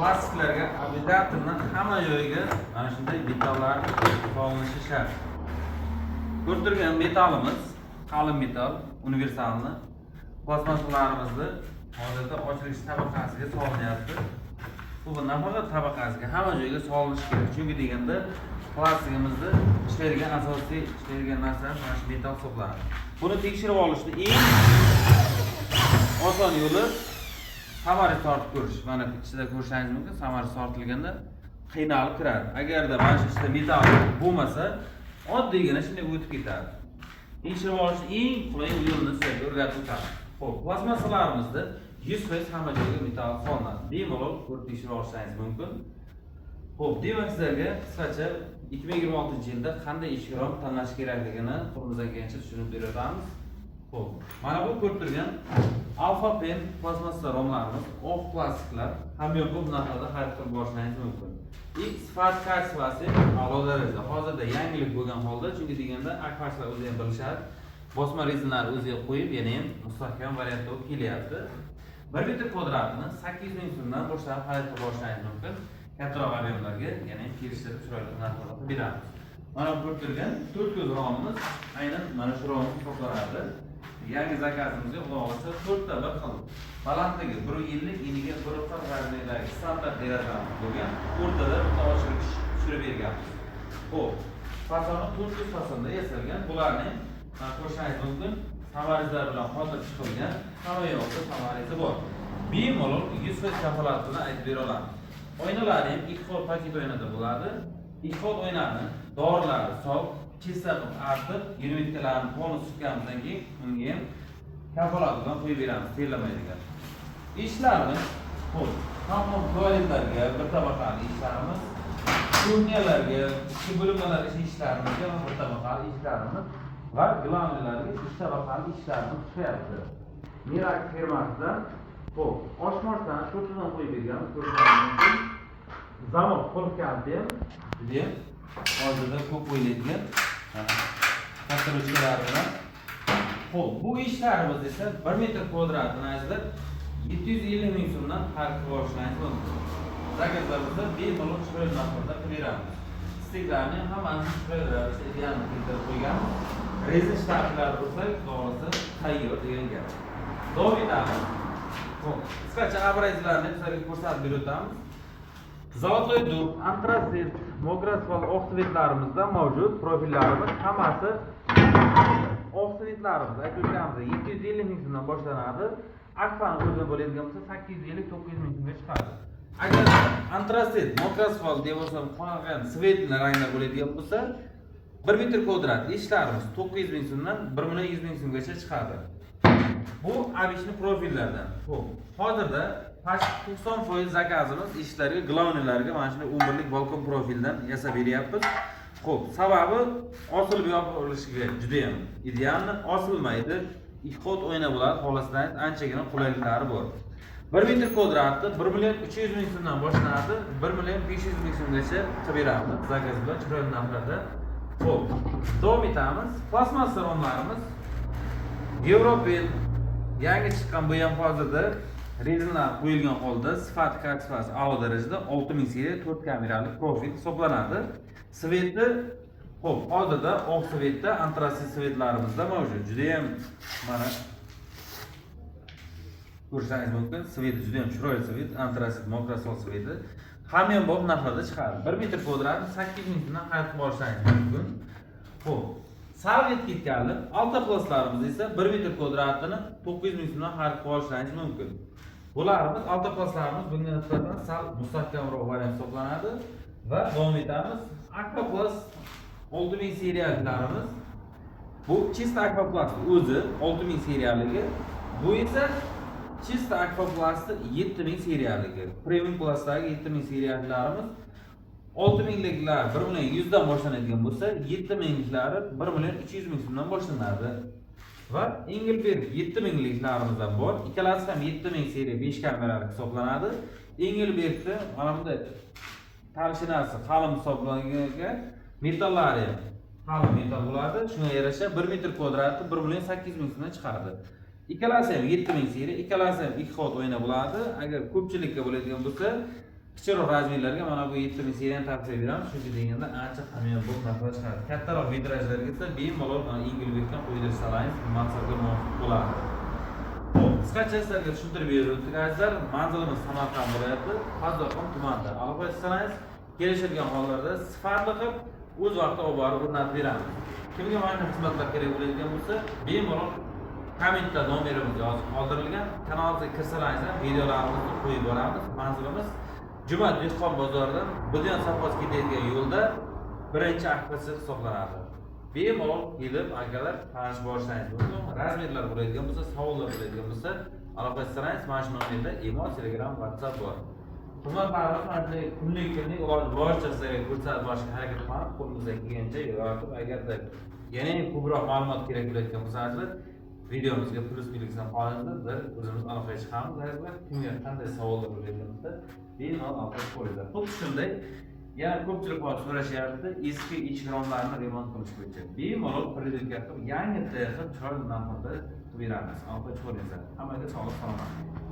plastiklarga обязательно hamma joyga mana shunday metallar solinishi shart. Ko'rtirgan metalimiz qalin metal, universalni plastmassalarimizni hozirda ochilish tabaqasiga solinyapti. Bu nafaqat tabaqasiga, hamma joyga solinishi kerak. Chunki deganda plastigimizni ishlaydigan asosiy ishlaydigan narsa mana shu metal hisoblanadi. Buni tekshirib olishni eng oson yo'li samara tortib ko'rish. Mana ichida ko'rishingiz mumkin, samara tortilganda qiynalib kiradi. Agarda mana shu ichida metal bo'lmasa, oddiygina shunday o'tib ketadi. Tekshirib olishni eng qulay yo'lini sizlarga o'rgatib o'taman. Xo'p, plastmassalarimizda 100% hamma joyga metal solinadi. Bemalol ko'rib tekshirib olishingiz mumkin. Xo'p, demak sizlarga qisqacha 2026-yilda qanday eshik rom tanlash kerakligini qo'limizdan kelgancha tushunib beramiz. Xo'p, mana bu ko'rib turgan Alpha Pen plastmassa romlarimiz oq plastiklar hamyonbop narxlarda xarid qilib borishingiz mumkin. Sifat kачествоsi a'lo darajada. Hozirda yangilik bo'lgan holda, chunki deganda akfarslar o'zi ham bilishadi. Bosma rezinlarni o'ziga qo'yib, yana ham mustahkam variantda olib kelyapti. 1 metr kvadratini 800 ming so'mdan boshlab xarid qilib borishingiz mumkin. Kattaroq ob'emlarga yana ham kelishtirib chiroyli narxlarda beramiz. Mana bu ko'rib turgan 4 ko'z romimiz aynan mana shu rom hisoblanadi. Yangi zakazimizga xudo olsa 4 ta bir xil balandligi 1.50, eniga 1.40 razmerdagi standart deraza bo'lgan o'rtada bitta ochiqlik tushirib berganmiz. Xo'p, fasoni 4 ko'z fasonda yasalgan. Bularni ko'rishingiz mumkin. Samarizlar bilan hozir chiqilgan. Hamma yoqda samarizi bor. Bemalol 100% kafolat bilan aytib bera olamiz. Oynalar ham 2 xil paket oynada bo'ladi. 2 xil oynani dorilari sof, chista qilib artib, yurmitkalarni tonus tutganimizdan keyin unga ham kafolat bilan qo'yib beramiz, terlamaydigan. Ishlarimiz, xo'p, hamma tualetlarga bir tabaqali ishlarimiz, kuxnyalarga, ichki bo'limlarga ishlarimizga bir tabaqali ishlarimiz va glanlarga 3 tabaqali ishlarimiz chiqyapti. Mirak firmasidan xo'p, oshmoshdan sho'rtadan qo'yib berganmiz, ko'rishingiz mumkin. Zamok qo'l kaliti ham juda ham hozirda ko'p o'ylaydigan katta ruchkalar bilan. Xo'p, bu ishlarimiz esa 1 metr kvadratini azizlar 750 ming so'mdan xarid qilib olishingiz mumkin. Zakazlarimizni bemalol chiroyli narxlarda qilib beramiz. Stiklarni hammasini chiroyli ravishda ideal keltirib qo'yganmiz. Rezin shtaklari bo'lsa, to'g'risi tayyor degan gap. Davom etamiz. Xo'p, qisqacha obrazlarni sizlarga ko'rsatib berib o'tamiz. Zolotoy dub, antrazit, mograsfal oq svetlarimizda mavjud. Profillarimiz hammasi oq svetlarimiz. Aytganimizda 750 ming so'mdan boshlanadi. Akfani o'zida bo'ladigan bo'lsa 850-900 ming so'mga chiqadi. Agar antrazit, mograsfal deb olsam qolgan svetli ranglar bo'ladigan bo'lsa 1 metr kvadrat ishlarimiz 900 ming so'mdan 1 100 ming so'mgacha chiqadi. Bu abishni profillardan. Xo'p, hozirda 90% zakazimiz ishlarga, glavnilarga mana shunday 11 lik balkon profildan yasab beryapmiz. Xo'p, sababi osilib yopilishiga juda ham idealni, osilmaydi. 2 qot o'yna bo'ladi, xolasidan anchagina qulayliklari bor. 1 metr kvadratni 1 300 ming so'mdan boshlanadi, 1 500 ming so'mgacha qilib beramiz zakaz bilan chiroyli narxlarda. Xo'p, davom etamiz. Plastmassa romlarimiz Evropen yangi chiqqan bu ham hozirda rezinlar qo'yilgan holda sifat kачествоsi a'lo darajada 6000 seriya 4 kamerali profil hisoblanadi. Sveti xo'p, hozirda oq svetda antrazit svetlarimizda mavjud. Juda ham mana ko'rishingiz mumkin. Svet juda ham chiroyli svet, antrazit mograsfal sveti hamyonbop narxlarda chiqadi. 1 metr kvadratni 800 ming so'mdan xarid qilib olishingiz mumkin. Xo'p, salvet ketganli altoplastlarimiz esa 1 metr kvadratini 900 ming so'mdan xarid qilib olishingiz mumkin. Bularimiz altoplastlarimiz bunga nisbatan sal mustahkamroq variant hisoblanadi va davom etamiz. Aquaplast 6000 seriyaliklarimiz. Bu chista aquaplast o'zi 6000 seriyaligi. Bu esa chista aquaplast 7000 seriyaligi. Premium classdagi 7000 seriyaliklarimiz 6000 liklar 1 dan boshlanadigan bo'lsa, 7000 liklari 1 300 ming so'mdan boshlanadi. Va Engelberg 7000 liklarimizdan bor. Ikkalasi ham 7000 seriya 5 kamerali hisoblanadi. Engelbergda mana bunday tarishinasi qalin hisoblangan metallari qalin metal bo'ladi. Shunga yarasha 1 metr kvadratni 1 800 ming so'mdan chiqadi. Ikkalasi ham 7000 seriya, ikkalasi ham 2 qat o'yna bo'ladi. Agar ko'pchilikka bo'ladigan bo'lsa kichikroq razmerlarga mana bu 7000 seriyani tavsiya beramiz. Chunki deganda ancha kamyon bo'lib narxlar chiqadi. Kattaroq vitrajlarga esa bemalol mana Ingilbekdan qo'ydirib salaymiz, maqsadga muvofiq bo'ladi. Xo'p, qisqacha sizlarga tushuntirib berdik azizlar. Manzilimiz Samarqand viloyati, Qo'zg'olon tumanida. Aloqa qilsangiz, kelishilgan hollarda sifatli qilib o'z vaqtida olib borib o'rnatib beramiz. Kimga mana shunday xizmatlar kerak bo'ladigan bo'lsa, bemalol kommentda nomerimiz yozib qoldirilgan. Kanalimizga kirsalaringiz, videolarimizni qo'yib boramiz. Manzilimiz Juma dehqon bozoridan Budiyon savdosi ketayotgan yo'lda birinchi akvatsiya hisoblanadi. Bemalol kelib, akalar tanishib borishingiz mumkin. Razmerlar bo'ladigan bo'lsa, savollar bo'ladigan bo'lsa, aloqa qilsangiz, mana shu nomerda imo, Telegram, WhatsApp bor. Xizmatlarimiz mana shunday kunlik boricha sizlarga ko'rsatib borishga harakat qilamiz. Qo'limizdan kelgancha yoritib, agarda yana ko'proq ma'lumot kerak bo'ladigan bo'lsa, videomizga plus belgisidan qolinglar, biz o'zimiz aloqaga chiqamiz. Azizlar, kimga qanday savollar bo'ladigan bo'lsa, bemalol aloqa qilinglar. Xuddi shunday yana ko'pchilik bor so'rashyapti, eski ichki romlarni remont qilish bo'yicha. Bemalol privedka qilib, yangi tayyor qilib, chiroyli narxda beramiz. Aloqa qilinglar. Hammaga sog'lik, salomatlik.